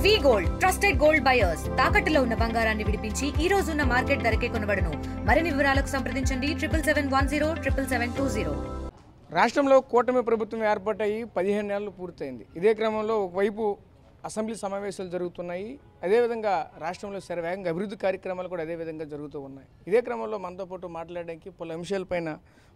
వి gold trusted gold buyers తాకట్టులో ఉన్న బంగారాన్ని విడిపించి ఈ రోజు ఉన్న మార్కెట్ ధరకే కొనబడును. మరిన్ని వివరాలకు సంప్రదించండి 77107720. రాష్ట్రంలో కూటమి ప్రభుత్వం ఏర్పాటయ్యి 15 నెలలు పూర్తయింది. ఇదే క్రమంలో ఒకవైపు అసెంబ్లీ సమావేశాలు జరుగుతున్నాయి. అదేవిధంగా రాష్ట్రంలో శరవేగంగా అభివృద్ధి కార్యక్రమాలు కూడా అదేవిధంగా జరుగుతూ ఉన్నాయి. ఇదే క్రమంలో మనతో పాటు మాట్లాడడానికి పలు అంశాలపైన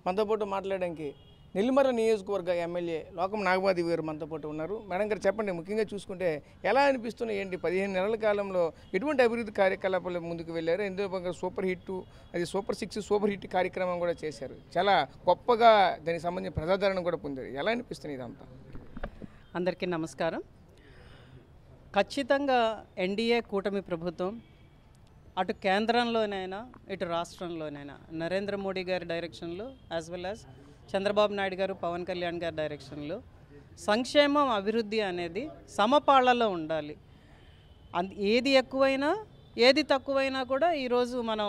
మనతో పాటు మాట్లాడడానికి నెల్లిమర్ల నియోజకవర్గ ఎమ్మెల్యే లోకం నాగమాధవి గారు మనతో పాటు ఉన్నారు. మేడం గారు చెప్పండి, ముఖ్యంగా చూసుకుంటే ఎలా అనిపిస్తున్నాయి, ఏంటి 15 నెలల కాలంలో ఎటువంటి అభివృద్ధి కార్యకలాపాలు ముందుకు వెళ్ళారు? ఎందుకు సూపర్ హిట్, అది సూపర్ 6 సూపర్ హిట్ కార్యక్రమం కూడా చేశారు. చాలా గొప్పగా దానికి సంబంధించిన ప్రజాదరణ కూడా పొందారు. ఎలా అనిపిస్తుంది ఇదంతా? అందరికీ నమస్కారం. ఖచ్చితంగా ఎన్డీఏ కూటమి ప్రభుత్వం అటు కేంద్రంలోనైనా ఇటు రాష్ట్రంలోనైనా నరేంద్ర మోడీ గారి డైరెక్షన్లో as well as Chandrababu Naidu గారు, పవన్ కళ్యాణ్ గారి డైరెక్షన్లో సంక్షేమం అభివృద్ధి అనేది సమపాళ్లలో ఉండాలి. ఏది ఎక్కువైనా ఏది తక్కువైనా కూడా ఈరోజు మనం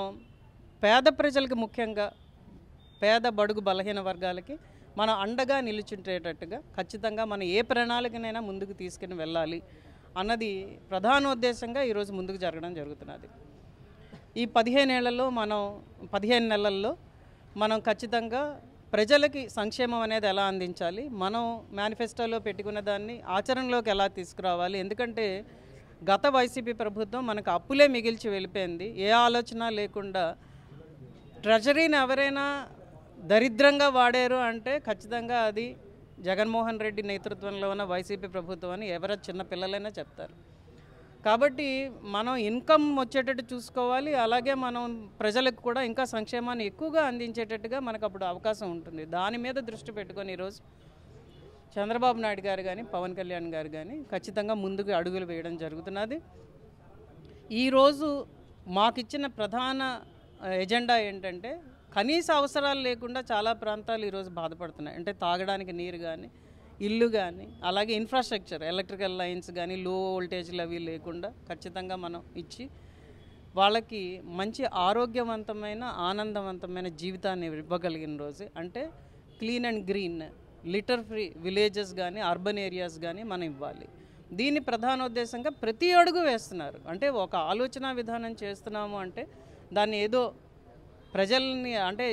పేద ప్రజలకు, ముఖ్యంగా పేద బడుగు బలహీన వర్గాలకి మనం అండగా నిలుచుంటేటట్టుగా ఖచ్చితంగా మనం ఏ ప్రణాళికనైనా ముందుకు తీసుకుని వెళ్ళాలి అన్నది ప్రధానోద్దేశంగా ఈరోజు ముందుకు జరగడం జరుగుతున్నది. ఈ 15 నెలల్లో మనం ఖచ్చితంగా ప్రజలకి సంక్షేమం అనేది ఎలా అందించాలి, మనం మేనిఫెస్టోలో పెట్టుకున్న దాన్ని ఆచరణలోకి ఎలా తీసుకురావాలి. ఎందుకంటే గత వైసీపీ ప్రభుత్వం మనకు అప్పులే మిగిల్చి వెళ్ళిపోయింది. ఏ ఆలోచన లేకుండా ట్రెజరీని ఎవరైనా దరిద్రంగా వాడారు అంటే ఖచ్చితంగా అది జగన్మోహన్ రెడ్డి నేతృత్వంలో ఉన్న వైసీపీ ప్రభుత్వం అని ఎవరైనా చిన్న పిల్లలైనా చెప్తారు. కాబట్టి మనం ఇన్కమ్ వచ్చేటట్టు చూసుకోవాలి. అలాగే మనం ప్రజలకు కూడా ఇంకా సంక్షేమాన్ని ఎక్కువగా అందించేటట్టుగా మనకు అప్పుడు అవకాశం ఉంటుంది. దాని మీద దృష్టి పెట్టుకొని ఈరోజు చంద్రబాబు నాయుడు గారు కానీ, పవన్ కళ్యాణ్ గారు కానీ ఖచ్చితంగా ముందుకు అడుగులు వేయడం జరుగుతున్నది. ఈరోజు మాకిచ్చిన ప్రధాన ఎజెండా ఏంటంటే, కనీస అవసరాలు లేకుండా చాలా ప్రాంతాలు ఈరోజు బాధపడుతున్నాయి. అంటే తాగడానికి నీరు కానీ, ఇల్లు కానీ, అలాగే ఇన్ఫ్రాస్ట్రక్చర్, ఎలక్ట్రికల్ లైన్స్ కానీ, లో వోల్టేజ్లు అవి లేకుండా ఖచ్చితంగా మనం ఇచ్చి వాళ్ళకి మంచి ఆరోగ్యవంతమైన, ఆనందవంతమైన జీవితాన్ని ఇవ్వగలిగిన రోజు అంటే clean and green, litter free villages కానీ, అర్బన్ ఏరియాస్ కానీ మనం ఇవ్వాలి. దీని ప్రధానోద్దేశంగా ప్రతి అడుగు వేస్తున్నారు. అంటే ఒక ఆలోచన విధానం చేస్తున్నాము అంటే దాన్ని ఏదో ప్రజల్ని అంటే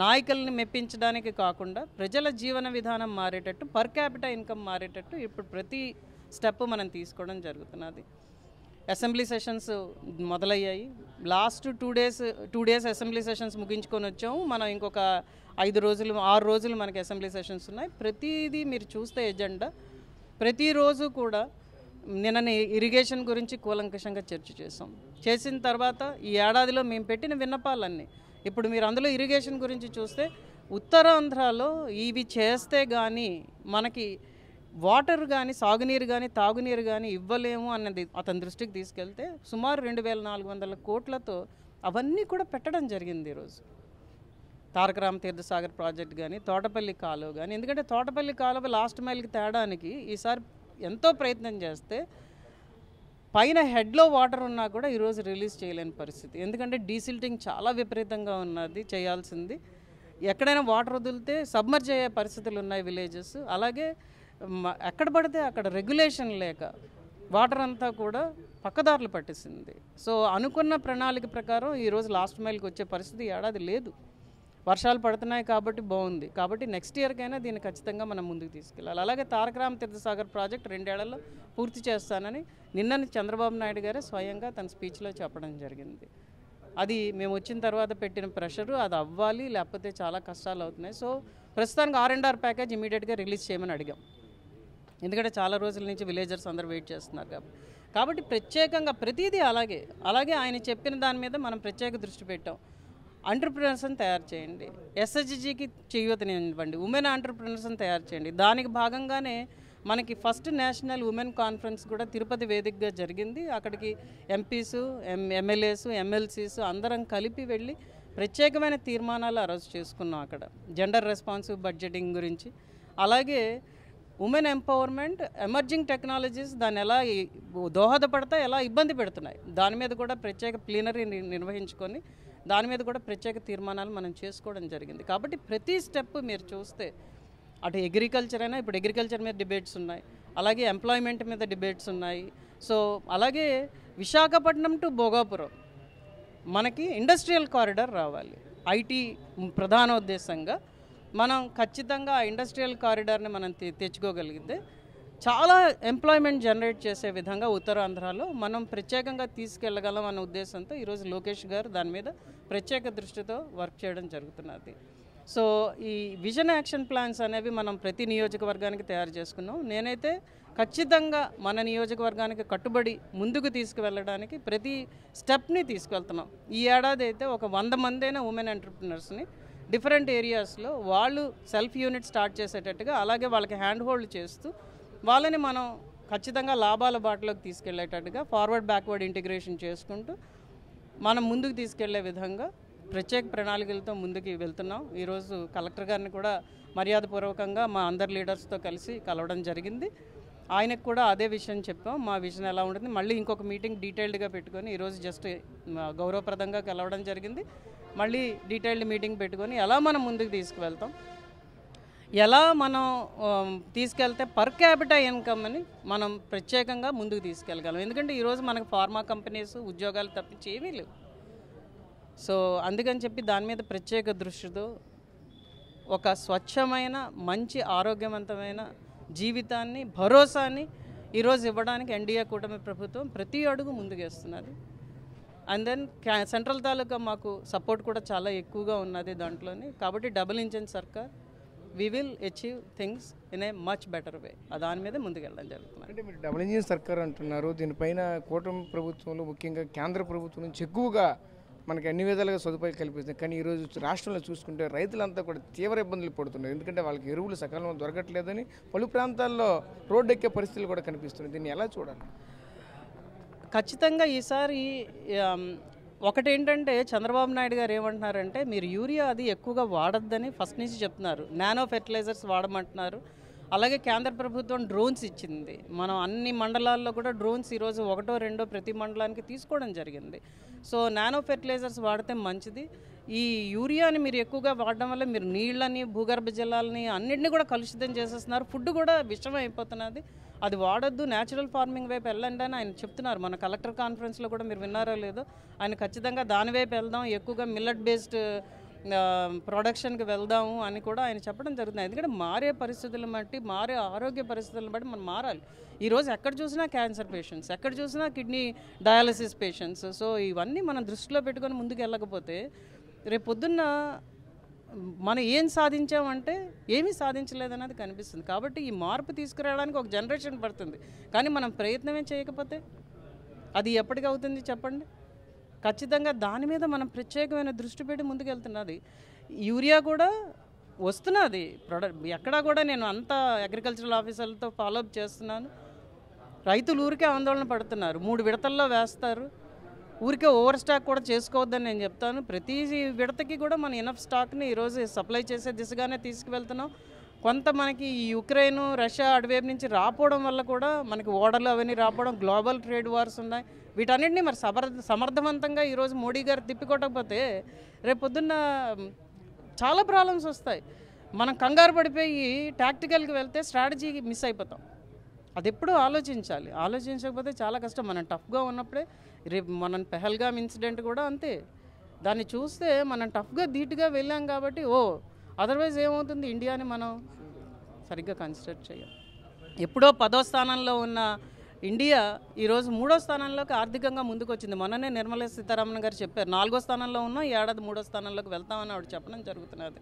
నాయకుల్ని మెప్పించడానికి కాకుండా ప్రజల జీవన విధానం మారేటట్టు, పర్ క్యాపిటల్ ఇన్కమ్ మారేటట్టు ఇప్పుడు ప్రతి స్టెప్ మనం తీసుకోవడం జరుగుతున్నది. అసెంబ్లీ సెషన్స్ మొదలయ్యాయి. లాస్ట్ 2 డేస్ అసెంబ్లీ సెషన్స్ ముగించుకొని వచ్చాము. మనం ఇంకొక 6 రోజులు మనకి అసెంబ్లీ సెషన్స్ ఉన్నాయి. ప్రతిదీ మీరు చూస్తే ఎజెండా ప్రతిరోజు కూడా నిన్న ఇరిగేషన్ గురించి కూలంకషంగా చర్చ చేసిన తర్వాత ఈ ఏడాదిలో మేము పెట్టిన విన్నపాలన్నీ ఇప్పుడు మీరు అందులో ఇరిగేషన్ గురించి చూస్తే ఉత్తరాంధ్రలో ఇవి చేస్తే కానీ మనకి వాటర్ కానీ, సాగునీరు కానీ, తాగునీరు కానీ ఇవ్వలేము అన్నది అతని దృష్టికి తీసుకెళ్తే సుమారు 2400 కోట్లతో అవన్నీ కూడా పెట్టడం జరిగింది ఈరోజు. తారక రామ తీర్థసాగర్ ప్రాజెక్ట్ కానీ, తోటపల్లి కాలువ కానీ. ఎందుకంటే తోటపల్లి కాలువ లాస్ట్ మైల్కి తేడానికి ఈసారి ఎంతో ప్రయత్నం చేస్తే పైన హెడ్లో వాటర్ ఉన్నా కూడా ఈరోజు రిలీజ్ చేయలేని పరిస్థితి. ఎందుకంటే డీసిల్టింగ్ చాలా విపరీతంగా ఉన్నది చేయాల్సింది. ఎక్కడైనా వాటర్ వదిలితే సబ్మర్జ్ అయ్యే పరిస్థితులు ఉన్నాయి విలేజెస్. అలాగే ఎక్కడ పడితే అక్కడ రెగ్యులేషన్ లేక వాటర్ అంతా కూడా పక్కదారులు పట్టేసింది. సో అనుకున్న ప్రణాళిక ప్రకారం ఈరోజు లాస్ట్ మైల్కి వచ్చే పరిస్థితి ఏడాది లేదు. వర్షాలు పడుతున్నాయి కాబట్టి బాగుంది. కాబట్టి నెక్స్ట్ ఇయర్కైనా దీన్ని ఖచ్చితంగా మనం ముందుకు తీసుకెళ్ళాలి. అలాగే తారక రామ తీర్థసాగర్ ప్రాజెక్ట్ 2 ఏళ్లలో పూర్తి చేస్తానని నిన్న చంద్రబాబు నాయుడు గారే స్వయంగా తన స్పీచ్లో చెప్పడం జరిగింది. అది మేము వచ్చిన తర్వాత పెట్టిన ప్రెషరు, అది అవ్వాలి, లేకపోతే చాలా కష్టాలు అవుతున్నాయి. సో ప్రస్తుతానికి R&R ప్యాకేజ్ ఇమీడియట్గా రిలీజ్ చేయమని అడిగాం. ఎందుకంటే చాలా రోజుల నుంచి విలేజర్స్ అందరూ వెయిట్ చేస్తున్నారు కాబట్టి ప్రత్యేకంగా ప్రతిదీ అలాగే ఆయన చెప్పిన దాని మీద మనం ప్రత్యేక దృష్టి పెట్టాం. ఎంటర్‌ప్రెన్యూర్స్ని తయారు చేయండి, SHGకి చేయూతనివ్వండి, ఉమెన్ ఎంటర్‌ప్రెన్యూర్స్ని తయారు చేయండి. దానికి భాగంగానే మనకి ఫస్ట్ నేషనల్ ఉమెన్ కాన్ఫరెన్స్ కూడా తిరుపతి వేదికగా జరిగింది. అక్కడికి ఎంపీస్, MLAs, MLCs అందరం కలిపి వెళ్ళి ప్రత్యేకమైన తీర్మానాలు ఆ రోజు చేసుకున్నాం. అక్కడ జెండర్ రెస్పాన్సివ్ బడ్జెటింగ్ గురించి, అలాగే ఉమెన్ ఎంపవర్మెంట్, ఎమర్జింగ్ టెక్నాలజీస్ దాన్ని ఎలా దోహదపడతాయి, ఎలా ఇబ్బంది పెడుతున్నాయి, దాని మీద కూడా ప్రత్యేక ప్లీనరీ నిర్వహించుకొని దాని మీద కూడా ప్రత్యేక తీర్మానాలు మనం చేసుకోవడం జరిగింది. కాబట్టి ప్రతి స్టెప్ మీరు చూస్తే అటు అగ్రికల్చర్ అయినా, ఇప్పుడు అగ్రికల్చర్ మీద డిబేట్స్ ఉన్నాయి, అలాగే ఎంప్లాయ్మెంట్ మీద డిబేట్స్ ఉన్నాయి, సో అలాగే విశాఖపట్నం టు భోగాపురం మనకి ఇండస్ట్రియల్ కారిడార్ రావాలి. ఐటీ ప్రధాన ఉద్దేశంగా మనం ఖచ్చితంగా ఆ ఇండస్ట్రియల్ కారిడార్ని మనం తెచ్చుకోగలిగితే చాలా ఎంప్లాయ్మెంట్ జనరేట్ చేసే విధంగా ఉత్తరాంధ్రలో మనం ప్రత్యేకంగా తీసుకెళ్ళగలం అన్న ఉద్దేశంతో ఈరోజు లోకేష్ గారు దాని మీద ప్రత్యేక దృష్టితో వర్క్ చేయడం జరుగుతున్నది. సో ఈ విజన్ యాక్షన్ ప్లాన్స్ అనేవి మనం ప్రతి నియోజకవర్గానికి తయారు చేసుకున్నాం. నేనైతే ఖచ్చితంగా మన నియోజకవర్గానికి కట్టుబడి ముందుకు తీసుకువెళ్ళడానికి ప్రతి స్టెప్ని తీసుకెళ్తున్నాం. ఈ ఏడాది అయితే ఒక 100 మందైన ఉమెన్ ఎంటర్ప్రినర్స్ని డిఫరెంట్ ఏరియాస్లో వాళ్ళు సెల్ఫ్ యూనిట్ స్టార్ట్ చేసేటట్టుగా, అలాగే వాళ్ళకి హ్యాండ్ హోల్డ్ చేస్తూ వాళ్ళని మనం ఖచ్చితంగా లాభాల బాటలోకి తీసుకెళ్లేటట్టుగా ఫార్వర్డ్ బ్యాక్వర్డ్ ఇంటిగ్రేషన్ చేసుకుంటూ మనం ముందుకు తీసుకెళ్లే విధంగా ప్రత్యేక ప్రణాళికలతో ముందుకు వెళ్తున్నాం. ఈరోజు కలెక్టర్ గారిని కూడా మర్యాదపూర్వకంగా మా అందరి లీడర్స్తో కలిసి కలవడం జరిగింది. ఆయనకు కూడా అదే విషయం చెప్పాం, మా విజన్ ఎలా ఉంటుంది. మళ్ళీ ఇంకొక మీటింగ్ డీటెయిల్డ్గా పెట్టుకొని ఈరోజు జస్ట్ గౌరవప్రదంగా కలవడం జరిగింది. మళ్ళీ డీటెయిల్డ్ మీటింగ్ పెట్టుకొని ఎలా మనం ముందుకు తీసుకువెళ్తాం, ఎలా మనం తీసుకెళ్తే పర్ క్యాపిటల్ ఇన్కమ్ని మనం ప్రత్యేకంగా ముందుకు తీసుకెళ్ళగలం. ఎందుకంటే ఈరోజు మనకు ఫార్మా కంపెనీస్ ఉద్యోగాలు తప్పించి ఏమీ లేవు. సో అందుకని చెప్పి దాని మీద ప్రత్యేక దృష్టితో ఒక స్వచ్ఛమైన మంచి ఆరోగ్యవంతమైన జీవితాన్ని భరోసాని ఈరోజు ఇవ్వడానికి ఎన్డీఏ కూటమి ప్రభుత్వం ప్రతి అడుగు ముందుకేస్తున్నది. అండ్ దెన్ సెంట్రల్ తాలూకా మాకు సపోర్ట్ కూడా చాలా ఎక్కువగా ఉన్నది దాంట్లోని. కాబట్టి డబుల్ ఇంజిన్ సర్కార్ we will achieve things in a much better way. దాని మీద ముందుకెళ్ళడం జరుగుతుంది. అంటే మీరు డబుల్ ఇంజిన్ సర్కార్ అంటున్నారు, దీనిపైన కూటమి ప్రభుత్వంలో ముఖ్యంగా కేంద్ర ప్రభుత్వం నుంచి ఎక్కువగా మనకి అన్ని విధాలుగా సదుపాయాలు కల్పిస్తుంది. కానీ ఈరోజు రాష్ట్రంలో చూసుకుంటే రైతులంతా కూడా తీవ్ర ఇబ్బందులు పడుతున్నారు. ఎందుకంటే వాళ్ళకి ఎరువులు సకాలంలో దొరకట్లేదని పలు ప్రాంతాల్లో రోడ్డు ఎక్కే పరిస్థితులు కూడా కనిపిస్తున్నాయి. దీన్ని ఎలా చూడాలి? ఖచ్చితంగా ఈసారి ఒకటేంటంటే చంద్రబాబు నాయుడు గారు ఏమంటున్నారంటే మీరు యూరియా అది ఎక్కువగా వాడద్దని ఫస్ట్ నుంచి చెప్తున్నారు. నానో ఫెర్టిలైజర్స్ వాడమంటున్నారు. అలాగే కేంద్ర ప్రభుత్వం డ్రోన్స్ ఇచ్చింది. మనం అన్ని మండలాల్లో కూడా డ్రోన్స్ ఈరోజు 1, 2 ప్రతి మండలానికి తీసుకోవడం జరిగింది. సో నానో ఫెర్టిలైజర్స్ వాడితే మంచిది. ఈ యూరియాని మీరు ఎక్కువగా వాడడం వల్ల మీరు నీళ్ళని భూగర్భ జలాలని అన్నింటినీ కూడా కలుషితం చేసేస్తున్నారు. ఫుడ్ కూడా విషం అయిపోతున్నది. అది వాడొద్దు, న్యాచురల్ ఫార్మింగ్ వైపు వెళ్ళండి అని ఆయన చెప్తున్నారు. మన కలెక్టర్ కాన్ఫరెన్స్లో కూడా మీరు విన్నారో లేదో, ఆయన ఖచ్చితంగా దాని వైపు వెళ్దాం, ఎక్కువగా మిల్లెట్ బేస్డ్ ప్రొడక్షన్కి వెళ్దాము అని కూడా ఆయన చెప్పడం జరుగుతుంది. ఎందుకంటే మారే పరిస్థితులను బట్టి, మారే ఆరోగ్య పరిస్థితులను బట్టి మనం మారాలి. ఈరోజు ఎక్కడ చూసినా క్యాన్సర్ పేషెంట్స్, ఎక్కడ చూసినా కిడ్నీ డయాలసిస్ పేషెంట్స్. సో ఇవన్నీ మనం దృష్టిలో పెట్టుకొని ముందుకు వెళ్ళకపోతే రేపు పొద్దున్న మనం ఏం సాధించామంటే ఏమీ సాధించలేదన్నది కనిపిస్తుంది. కాబట్టి ఈ మార్పు తీసుకురావడానికి ఒక జనరేషన్ పడుతుంది. కానీ మనం ప్రయత్నమే చేయకపోతే అది ఎప్పటికి అవుతుంది చెప్పండి? ఖచ్చితంగా దాని మీద మనం ప్రత్యేకమైన దృష్టి పెట్టి ముందుకు వెళ్తున్నది. యూరియా కూడా వస్తున్నది ఎక్కడా కూడా నేను అంతా అగ్రికల్చరల్ ఆఫీసర్లతో ఫాలోఅప్ చేస్తున్నాను. రైతులు ఊరికే ఆందోళన పడుతున్నారు. 3 విడతల్లో వేస్తారు. ఊరికే ఓవర్ స్టాక్ కూడా చేసుకోవద్దని నేను చెప్తాను. ప్రతి విడతకి కూడా మన ఇనఫ్ స్టాక్ని ఈరోజు సప్లై చేసే దిశగానే తీసుకువెళ్తున్నాం. కొంత మనకి ఈ యుక్రెయిన్ రష్యా అటువైపు నుంచి రాపోవడం వల్ల కూడా మనకి ఓడలు అవన్నీ రాపోవడం, గ్లోబల్ ట్రేడ్ వార్స్ ఉన్నాయి. వీటన్నిటిని మరి సమర్థవంతంగా ఈరోజు మోడీ గారు తిప్పికొట్టకపోతే రేపు పొద్దున్న చాలా ప్రాబ్లమ్స్ వస్తాయి. మనం కంగారు పడిపోయి టాక్టికల్కి వెళ్తే స్ట్రాటజీ మిస్ అయిపోతాం. అది ఎప్పుడూ ఆలోచించాలి. ఆలోచించకపోతే చాలా కష్టం. మనం టఫ్గా ఉన్నప్పుడే రేపు మనం పెహల్గామ్ ఇన్సిడెంట్ కూడా అంతే. దాన్ని చూస్తే మనం టఫ్గా ధీటుగా వెళ్ళాం కాబట్టి అదర్వైజ్ ఏమవుతుంది, ఇండియాని మనం సరిగ్గా కన్సిడర్ చేయాలి. ఎప్పుడో 10వ స్థానంలో ఉన్న ఇండియా ఈరోజు 3వ స్థానంలోకి ఆర్థికంగా ముందుకు వచ్చింది. మొన్ననే నిర్మలా సీతారామన్ గారు చెప్పారు 4వ స్థానంలో ఉన్నాం, ఈ ఏడాది 3వ స్థానంలోకి వెళ్తామని ఆవిడ చెప్పడం జరుగుతున్నది.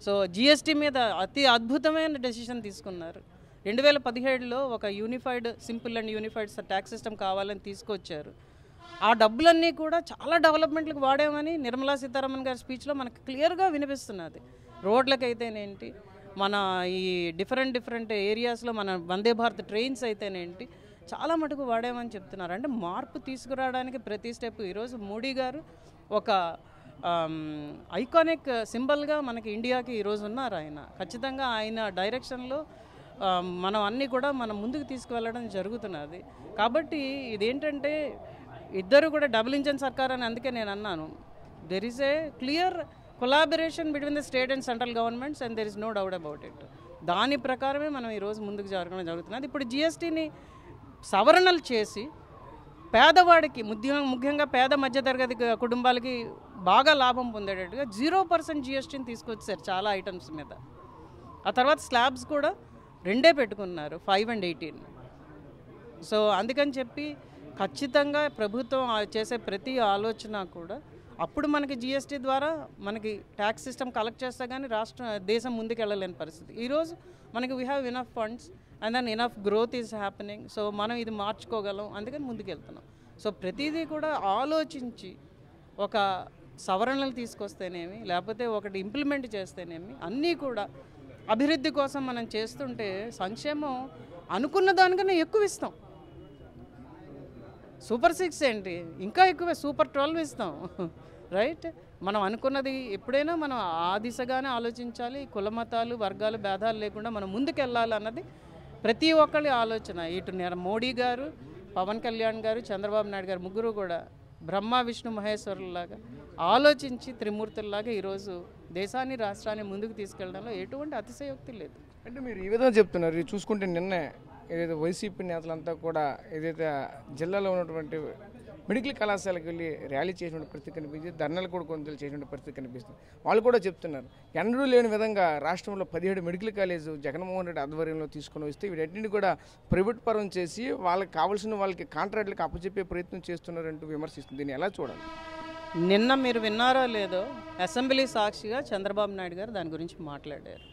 సో జిఎస్టీ మీద అతి అద్భుతమైన డెసిషన్ తీసుకున్నారు. 2017లో ఒక unified simple and unified tax system కావాలని తీసుకొచ్చారు. ఆ డబ్బులన్నీ కూడా చాలా డెవలప్మెంట్లకు వాడామని నిర్మలా సీతారామన్ గారి స్పీచ్లో మనకు క్లియర్గా వినిపిస్తున్నది. రోడ్లకైతేనేంటి, మన ఈ డిఫరెంట్ ఏరియాస్లో మన వందే భారత్ ట్రైన్స్ అయితేనేంటి చాలా మటుకు వాడామని చెప్తున్నారు. అంటే మార్పు తీసుకురావడానికి ప్రతి స్టెప్ ఈరోజు మోడీ గారు ఒక ఐకానిక్ సింబల్గా మనకి ఇండియాకి ఈరోజు ఉన్నారు. ఆయన ఖచ్చితంగా ఆయన డైరెక్షన్లో మనం అన్నీ కూడా మనం ముందుకు తీసుకువెళ్ళడం జరుగుతున్నది. కాబట్టి ఇదేంటంటే ఇద్దరు కూడా డబుల్ ఇంజన్ సర్కార్ అని అందుకే నేను అన్నాను. There is a clear collaboration between the state and central governments and there is no doubt about it. దాని ప్రకారమే మనం ఈరోజు ముందుకు జరగడం జరుగుతున్నది. ఇప్పుడు జిఎస్టీని సవరణలు చేసి పేదవాడికి ముఖ్యంగా పేద మధ్యతరగతి కుటుంబాలకి బాగా లాభం పొందేటట్టుగా 0% GSTని తీసుకొచ్చారు చాలా ఐటమ్స్ మీద. ఆ తర్వాత స్లాబ్స్ కూడా 2 పెట్టుకున్నారు, 5 and 18. సో అందుకని చెప్పి ఖచ్చితంగా ప్రభుత్వం చేసే ప్రతి ఆలోచన కూడా అప్పుడు మనకి GST ద్వారా మనకి ట్యాక్స్ సిస్టమ్ కలెక్ట్ చేస్తే కానీ దేశం ముందుకు వెళ్ళలేని పరిస్థితి. ఈరోజు మనకి we have enough funds and then enough growth is happening. So మనం ఇది మార్చుకోగలం, అందుకని ముందుకు వెళ్తున్నాం. సో ప్రతిదీ కూడా ఆలోచించి ఒక సవరణలు తీసుకొస్తేనేమి లేకపోతే ఒకటి ఇంప్లిమెంట్ చేస్తేనేమి అన్నీ కూడా అభివృద్ధి కోసం మనం చేస్తుంటే సంక్షేమం అనుకున్న దానికన్నా ఎక్కువ ఇస్తాం. సూపర్ 6 ఏంటి, ఇంకా ఎక్కువే సూపర్ 12 ఇస్తాం, రైట్? మనం అనుకున్నది ఎప్పుడైనా మనం ఆ దిశగానే ఆలోచించాలి. కుల మతాలు వర్గాలు భేదాలు లేకుండా మనం ముందుకు వెళ్ళాలి అన్నది ప్రతి ఒక్కరి ఆలోచన. ఇటు మోడీ గారు, పవన్ కళ్యాణ్ గారు, చంద్రబాబు నాయుడు గారు ముగ్గురు కూడా బ్రహ్మ విష్ణు మహేశ్వరులాగా ఆలోచించి త్రిమూర్తుల్లాగా ఈరోజు దేశాన్ని రాష్ట్రాన్ని ముందుకు తీసుకెళ్ళడంలో ఎటువంటి అతిశయోక్తి లేదు. అంటే మీరు ఈ విధంగా చెప్తున్నారు. ఇది చూసుకుంటే నిన్నే ఏదైతే వైసీపీ నేతలంతా కూడా ఏదైతే జిల్లాలో ఉన్నటువంటి మెడికల్ కళాశాలకు వెళ్ళి ర్యాలీ చేసినటువంటి పరిస్థితి కనిపించింది, ధర్నాలు కూడా కొంచెం చేసినటువంటి పరిస్థితి కనిపిస్తుంది. వాళ్ళు కూడా చెప్తున్నారు ఎన్నడూ లేని విధంగా రాష్ట్రంలో 17 మెడికల్ కాలేజు జగన్మోహన్ రెడ్డి ఆధ్వర్యంలో తీసుకొని వస్తే వీటన్నింటినీ కూడా ప్రైవేట్ పరం చేసి వాళ్ళకి కావాల్సిన వాళ్ళకి కాంట్రాక్టులకు అప్పచెప్పే ప్రయత్నం చేస్తున్నారంటూ విమర్శిస్తుంది. దీన్ని ఎలా చూడాలి? నిన్న మీరు విన్నారో లేదో అసెంబ్లీ సాక్షిగా చంద్రబాబు నాయుడు గారు దాని గురించి మాట్లాడారు.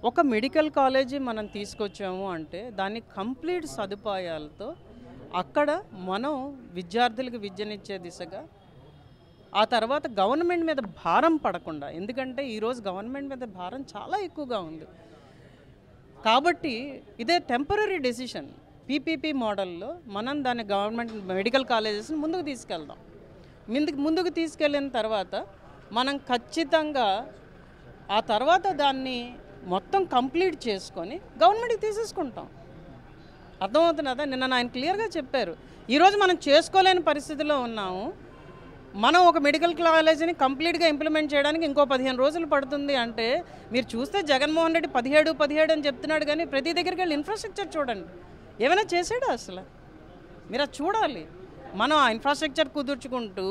ఒక మెడికల్ కాలేజీ మనం తీసుకొచ్చాము అంటే దాన్ని కంప్లీట్ సదుపాయాలతో అక్కడ మనం విద్యార్థులకు విద్యనిచ్చే దిశగా, ఆ తర్వాత గవర్నమెంట్ మీద భారం పడకుండా, ఎందుకంటే ఈరోజు గవర్నమెంట్ మీద భారం చాలా ఎక్కువగా ఉంది కాబట్టి ఇదే టెంపరీ డెసిషన్. PPP మోడల్లో మనం దాన్ని గవర్నమెంట్ మెడికల్ కాలేజెస్ని ముందుకు తీసుకెళ్దాం. ముందుకు తీసుకెళ్ళిన తర్వాత మనం ఖచ్చితంగా ఆ తర్వాత దాన్ని మొత్తం కంప్లీట్ చేసుకొని గవర్నమెంట్కి తీసేసుకుంటాం. అర్థమవుతున్నదా? నిన్న ఆయన క్లియర్గా చెప్పారు. ఈరోజు మనం చేసుకోలేని పరిస్థితిలో ఉన్నాము. మనం ఒక మెడికల్ కాలేజీని కంప్లీట్గా ఇంప్లిమెంట్ చేయడానికి ఇంకో 15 రోజులు పడుతుంది అంటే మీరు చూస్తే జగన్మోహన్ రెడ్డి 17 అని చెప్తున్నాడు, కానీ ప్రతి దగ్గరికి వెళ్ళి ఇన్ఫ్రాస్ట్రక్చర్ చూడండి, ఏమైనా చేసాడా అసలు? మీరు అది చూడాలి. మనం ఆ ఇన్ఫ్రాస్ట్రక్చర్ కుదుర్చుకుంటూ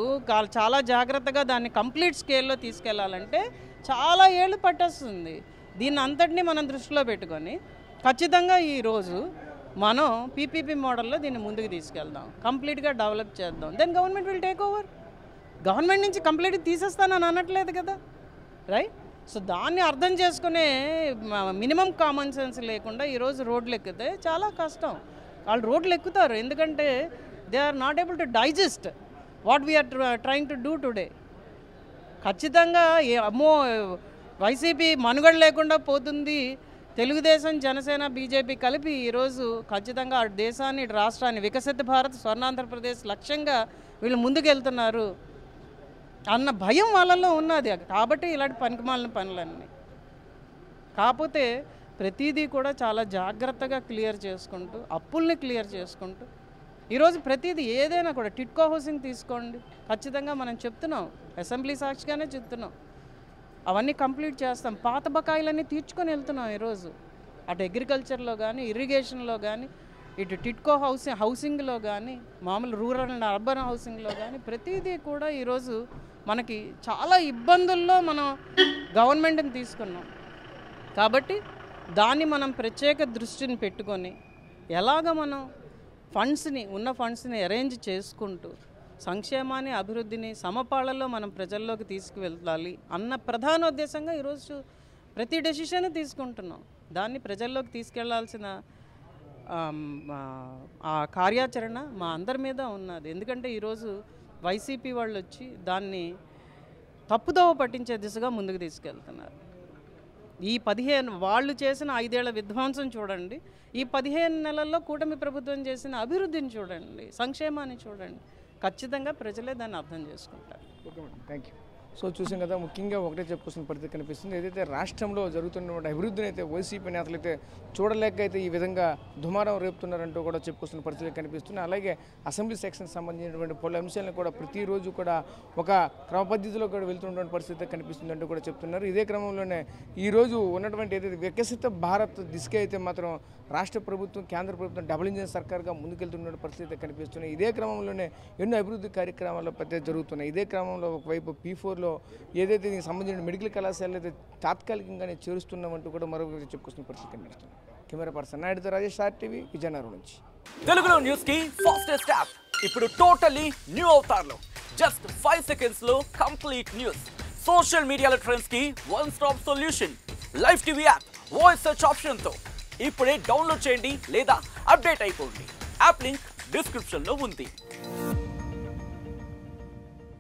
చాలా జాగ్రత్తగా దాన్ని కంప్లీట్ స్కేల్లో తీసుకెళ్లాలంటే చాలా ఏళ్ళు పట్టేస్తుంది. దీన్ని అంతటినీ మనం దృష్టిలో పెట్టుకొని ఖచ్చితంగా ఈరోజు మనం PPP మోడల్లో దీన్ని ముందుకు తీసుకెళ్దాం, కంప్లీట్గా డెవలప్ చేద్దాం. Then government will take over. Government నుంచి కంప్లీట్గా తీసేస్తానని అనట్లేదు కదా, రైట్? సో దాన్ని అర్థం చేసుకునే మినిమం కామన్ సెన్స్ లేకుండా ఈరోజు రోడ్లు ఎక్కితే చాలా కష్టం. వాళ్ళు రోడ్లు ఎక్కుతారు ఎందుకంటే they are not able to digest what we are trying to do today. ఖచ్చితంగా అమ్మో వైసీపీ మనుగడ లేకుండా పోతుంది, తెలుగుదేశం జనసేన బీజేపీ కలిపి ఈరోజు ఖచ్చితంగా దేశాన్ని రాష్ట్రాన్ని వికసిత భారత్ స్వర్ణాంధ్రప్రదేశ్ లక్ష్యంగా వీళ్ళు ముందుకెళ్తున్నారు అన్న భయం వాళ్ళల్లో ఉన్నది. కాబట్టి ఇలాంటి పనికిమాలిన పనులన్నీ కాకపోతే ప్రతిదీ కూడా చాలా జాగ్రత్తగా క్లియర్ చేసుకుంటూ అప్పుల్ని క్లియర్ చేసుకుంటూ ఈరోజు ప్రతిదీ ఏదైనా కూడా టిట్కో హౌసింగ్ తీసుకోండి, ఖచ్చితంగా మనం చెప్తున్నాం, అసెంబ్లీ సాక్షిగానే చెప్తున్నాం, అవన్నీ కంప్లీట్ చేస్తాం. పాత బకాయిలన్నీ తీర్చుకొని వెళ్తున్నాం ఈరోజు. అటు అగ్రికల్చర్లో కానీ ఇరిగేషన్లో కానీ ఇటు టిట్కో హౌసింగ్లో కానీ మామూలు రూరల్ అండ్ అర్బన్ హౌసింగ్లో కానీ ప్రతిదీ కూడా ఈరోజు మనకి చాలా ఇబ్బందుల్లో మనం గవర్నమెంట్ని తీసుకున్నాం. కాబట్టి దాన్ని మనం ప్రత్యేక దృష్టిని పెట్టుకొని ఎలాగ మనం ఉన్న ఫండ్స్ని అరేంజ్ చేసుకుంటూ సంక్షేమాన్ని అభివృద్ధిని సమపాళ్లలో మనం ప్రజల్లోకి తీసుకువెళ్ళాలి అన్న ప్రధాన ఉద్దేశంగా ఈరోజు ప్రతి డెసిషన్ తీసుకుంటున్నాం. దాన్ని ప్రజల్లోకి తీసుకెళ్లాల్సిన ఆ కార్యాచరణ మా అందరి మీద ఉన్నది. ఎందుకంటే ఈరోజు వైసీపీ వాళ్ళు వచ్చి దాన్ని తప్పుదోవ పట్టించే దిశగా ముందుకు తీసుకెళ్తున్నారు. ఈ 15 వాళ్ళు చేసిన 5 ఏళ్ల విధ్వంసం చూడండి, ఈ 15 నెలల్లో కూటమి ప్రభుత్వం చేసిన అభివృద్ధిని చూడండి, సంక్షేమాన్ని చూడండి, ఖచ్చితంగా ప్రజలే దాన్ని అర్థం చేసుకుంటారు. Okay madam, thank you. So చూసాం కదా, ముఖ్యంగా ఒకటే చెప్పుకోవాల్సిన పరిస్థితి కనిపిస్తుంది. ఏదైతే రాష్ట్రంలో జరుగుతున్నటువంటి అభివృద్ధిని అయితే వైసీపీ నేతలు అయితే చూడలేక అయితే ఈ విధంగా దుమారం రేపుతున్నారంటూ కూడా చెప్పుకోవాల్సిన పరిస్థితి కనిపిస్తుంది. అలాగే అసెంబ్లీ సెక్షన్కి సంబంధించినటువంటి పలు అంశాలను కూడా ప్రతిరోజు కూడా ఒక క్రమ పద్ధతిలో కూడా వెళ్తున్నటువంటి పరిస్థితి కనిపిస్తుంది అంటూ కూడా చెప్తున్నారు. ఇదే క్రమంలోనే ఈరోజు ఉన్నటువంటి ఏదైతే వికసిత భారత్ దిశగా అయితే మాత్రం రాష్ట్ర ప్రభుత్వం, కేంద్ర ప్రభుత్వం డబుల్ ఇంజిన్ సర్కార్గా ముందుకెళ్తున్న పరిస్థితి కనిపిస్తున్నాయి. ఇదే క్రమంలోనే ఎన్నో అభివృద్ధి కార్యక్రమాలు పెద్ద జరుగుతున్నాయి. ఇదే క్రమంలో ఒకవైపు P4లో ఏదైతే దీనికి సంబంధించిన మెడికల్ కళాశాలలు అయితే తాత్కాలికంగానే చేరుస్తున్నామంటూ కూడా మరొకటి చెప్పుకొస్తున్న పరిస్థితి కనిపిస్తుంది. కెమెరా పర్సన్ నాయుడుతో రాజేష్, RTV, విజయనగరం నుంచి. తెలుగులో న్యూస్ కి ఫాస్టెస్ట్ యాప్ ఇప్పుడు టోటలీ న్యూ అవతార్లో జస్ట్ 5 seconds లో కంప్లీట్ న్యూస్. సోషల్ మీడియాలో ట్రెండ్స్ కి one stop solution. Live TV app voice search option తో ఇప్పుడే డౌన్లోడ్ చేయండి లేదా అప్డేట్ అయిపోండి. యాప్ లింక్ డిస్క్రిప్షన్ లో ఉంది.